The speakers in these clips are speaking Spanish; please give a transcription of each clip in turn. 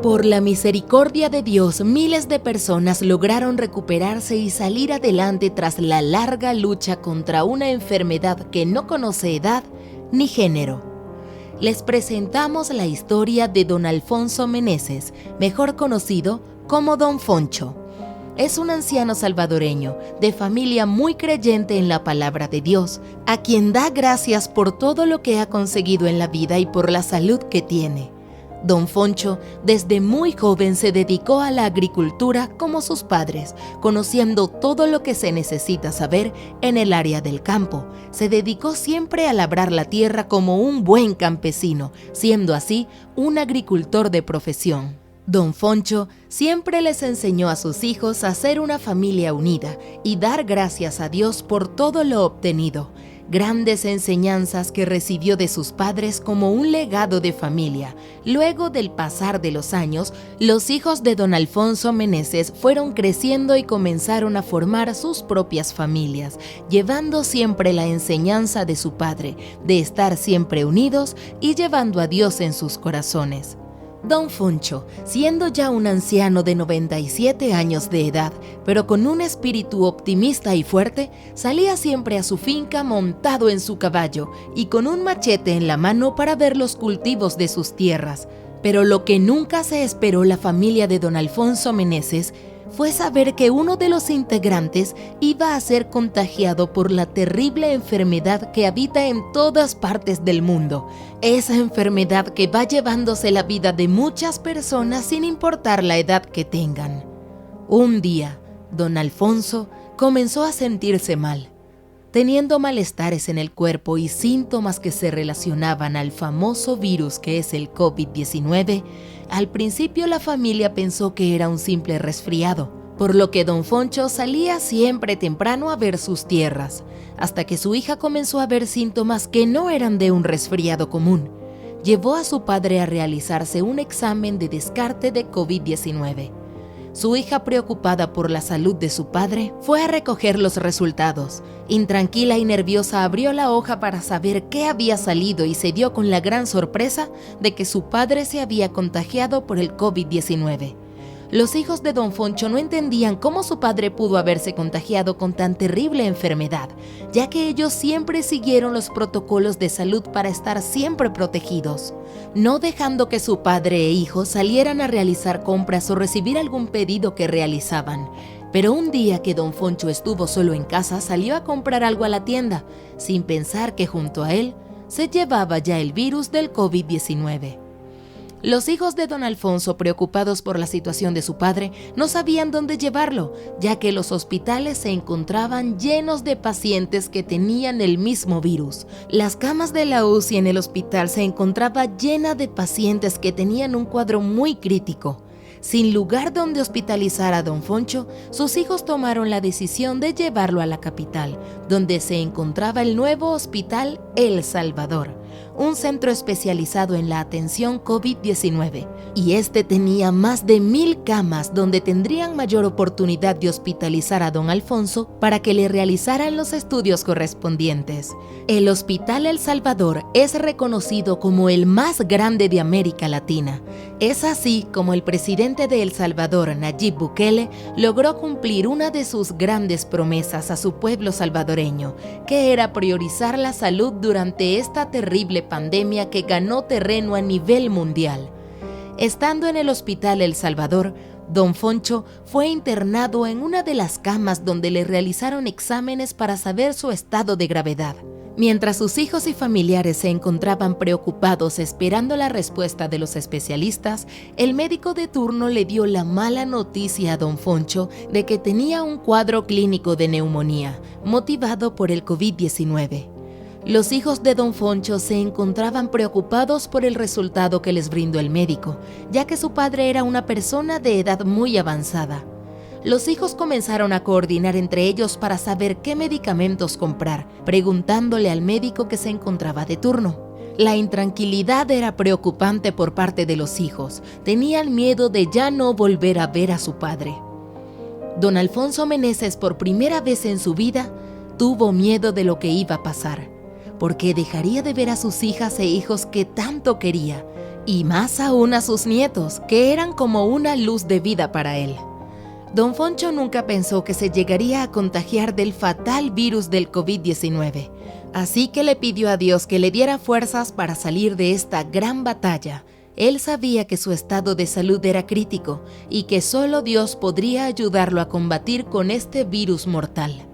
Por la misericordia de Dios, miles de personas lograron recuperarse y salir adelante tras la larga lucha contra una enfermedad que no conoce edad ni género. Les presentamos la historia de Don Alfonso Meneses, mejor conocido como Don Foncho. Es un anciano salvadoreño, de familia muy creyente en la palabra de Dios, a quien da gracias por todo lo que ha conseguido en la vida y por la salud que tiene. Don Foncho, desde muy joven, se dedicó a la agricultura como sus padres, conociendo todo lo que se necesita saber en el área del campo. Se dedicó siempre a labrar la tierra como un buen campesino, siendo así un agricultor de profesión. Don Foncho siempre les enseñó a sus hijos a ser una familia unida y dar gracias a Dios por todo lo obtenido. Grandes enseñanzas que recibió de sus padres como un legado de familia. Luego del pasar de los años, los hijos de Don Alfonso Meneses fueron creciendo y comenzaron a formar sus propias familias, llevando siempre la enseñanza de su padre, de estar siempre unidos y llevando a Dios en sus corazones. Don Foncho, siendo ya un anciano de 97 años de edad, pero con un espíritu optimista y fuerte, salía siempre a su finca montado en su caballo y con un machete en la mano para ver los cultivos de sus tierras. Pero lo que nunca se esperó la familia de Don Alfonso Meneses fue saber que uno de los integrantes iba a ser contagiado por la terrible enfermedad que habita en todas partes del mundo. Esa enfermedad que va llevándose la vida de muchas personas sin importar la edad que tengan. Un día, Don Alfonso comenzó a sentirse mal, teniendo malestares en el cuerpo y síntomas que se relacionaban al famoso virus que es el COVID-19. Al principio la familia pensó que era un simple resfriado, por lo que Don Foncho salía siempre temprano a ver sus tierras, hasta que su hija comenzó a ver síntomas que no eran de un resfriado común. Llevó a su padre a realizarse un examen de descarte de COVID-19. Su hija, preocupada por la salud de su padre, fue a recoger los resultados. Intranquila y nerviosa, abrió la hoja para saber qué había salido y se dio con la gran sorpresa de que su padre se había contagiado por el COVID-19. Los hijos de Don Foncho no entendían cómo su padre pudo haberse contagiado con tan terrible enfermedad, ya que ellos siempre siguieron los protocolos de salud para estar siempre protegidos, no dejando que su padre e hijo salieran a realizar compras o recibir algún pedido que realizaban. Pero un día que Don Foncho estuvo solo en casa, salió a comprar algo a la tienda, sin pensar que junto a él se llevaba ya el virus del COVID-19. Los hijos de Don Alfonso, preocupados por la situación de su padre, no sabían dónde llevarlo, ya que los hospitales se encontraban llenos de pacientes que tenían el mismo virus. Las camas de la UCI en el hospital se encontraban llenas de pacientes que tenían un cuadro muy crítico. Sin lugar donde hospitalizar a Don Foncho, sus hijos tomaron la decisión de llevarlo a la capital, donde se encontraba el nuevo Hospital El Salvador, un centro especializado en la atención COVID-19, y este tenía más de 1000 camas donde tendrían mayor oportunidad de hospitalizar a Don Alfonso para que le realizaran los estudios correspondientes. El Hospital El Salvador es reconocido como el más grande de América Latina. Es así como el presidente de El Salvador, Nayib Bukele, logró cumplir una de sus grandes promesas a su pueblo salvadoreño, que era priorizar la salud durante esta terrible pandemia que ganó terreno a nivel mundial. Estando en el Hospital El Salvador, Don Foncho fue internado en una de las camas donde le realizaron exámenes para saber su estado de gravedad. Mientras sus hijos y familiares se encontraban preocupados esperando la respuesta de los especialistas, el médico de turno le dio la mala noticia a Don Foncho de que tenía un cuadro clínico de neumonía, motivado por el COVID-19. Los hijos de Don Foncho se encontraban preocupados por el resultado que les brindó el médico, ya que su padre era una persona de edad muy avanzada. Los hijos comenzaron a coordinar entre ellos para saber qué medicamentos comprar, preguntándole al médico que se encontraba de turno. La intranquilidad era preocupante por parte de los hijos. Tenían miedo de ya no volver a ver a su padre. Don Alfonso Meneses, por primera vez en su vida, tuvo miedo de lo que iba a pasar, porque dejaría de ver a sus hijas e hijos que tanto quería, y más aún a sus nietos, que eran como una luz de vida para él. Don Foncho nunca pensó que se llegaría a contagiar del fatal virus del COVID-19, así que le pidió a Dios que le diera fuerzas para salir de esta gran batalla. Él sabía que su estado de salud era crítico y que solo Dios podría ayudarlo a combatir con este virus mortal.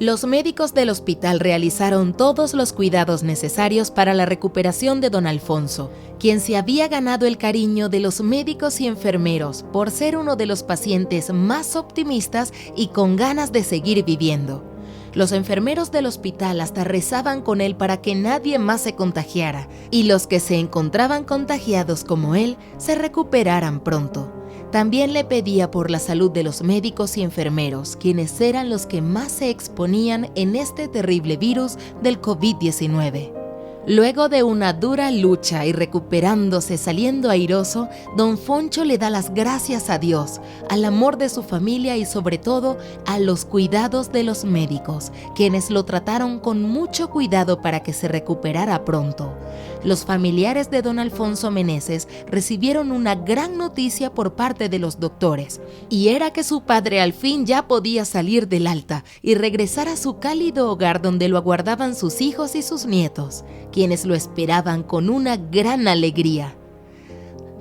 Los médicos del hospital realizaron todos los cuidados necesarios para la recuperación de don Alfonso, quien se había ganado el cariño de los médicos y enfermeros por ser uno de los pacientes más optimistas y con ganas de seguir viviendo. Los enfermeros del hospital hasta rezaban con él para que nadie más se contagiara, y los que se encontraban contagiados como él se recuperaran pronto. También le pedía por la salud de los médicos y enfermeros, quienes eran los que más se exponían en este terrible virus del COVID-19. Luego de una dura lucha y recuperándose saliendo airoso, don Foncho le da las gracias a Dios, al amor de su familia y sobre todo a los cuidados de los médicos, quienes lo trataron con mucho cuidado para que se recuperara pronto. Los familiares de don Alfonso Meneses recibieron una gran noticia por parte de los doctores, y era que su padre al fin ya podía salir del alta y regresar a su cálido hogar donde lo aguardaban sus hijos y sus nietos, quienes lo esperaban con una gran alegría.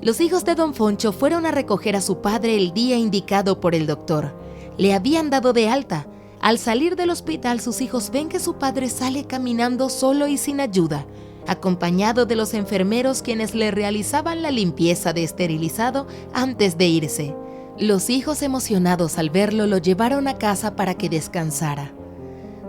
Los hijos de don Foncho fueron a recoger a su padre el día indicado por el doctor. Le habían dado de alta. Al salir del hospital, sus hijos ven que su padre sale caminando solo y sin ayuda, acompañado de los enfermeros quienes le realizaban la limpieza de esterilizado antes de irse. Los hijos emocionados al verlo lo llevaron a casa para que descansara.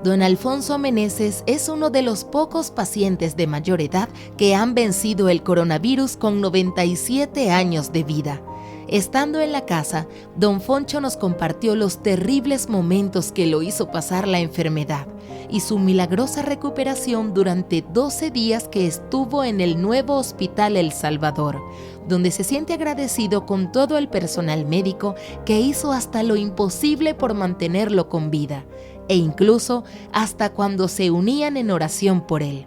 Don Alfonso Meneses es uno de los pocos pacientes de mayor edad que han vencido el coronavirus con 97 años de vida. Estando en la casa, don Foncho nos compartió los terribles momentos que lo hizo pasar la enfermedad y su milagrosa recuperación durante 12 días que estuvo en el nuevo Hospital El Salvador, donde se siente agradecido con todo el personal médico que hizo hasta lo imposible por mantenerlo con vida, e incluso hasta cuando se unían en oración por él.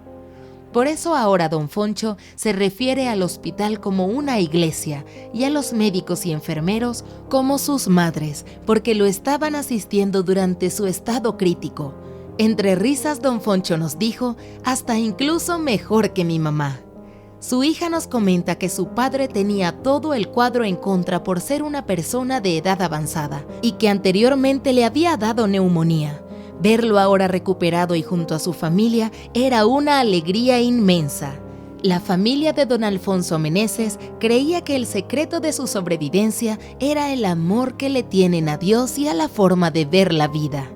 Por eso ahora don Foncho se refiere al hospital como una iglesia y a los médicos y enfermeros como sus madres, porque lo estaban asistiendo durante su estado crítico. Entre risas don Foncho nos dijo, hasta incluso mejor que mi mamá. Su hija nos comenta que su padre tenía todo el cuadro en contra por ser una persona de edad avanzada y que anteriormente le había dado neumonía. Verlo ahora recuperado y junto a su familia era una alegría inmensa. La familia de don Alfonso Meneses creía que el secreto de su sobrevivencia era el amor que le tienen a Dios y a la forma de ver la vida.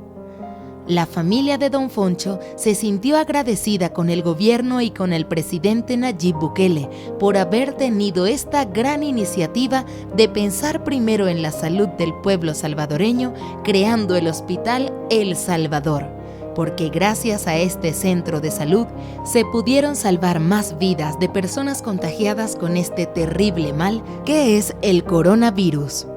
La familia de don Foncho se sintió agradecida con el gobierno y con el presidente Nayib Bukele por haber tenido esta gran iniciativa de pensar primero en la salud del pueblo salvadoreño, creando el Hospital El Salvador, porque gracias a este centro de salud se pudieron salvar más vidas de personas contagiadas con este terrible mal que es el coronavirus.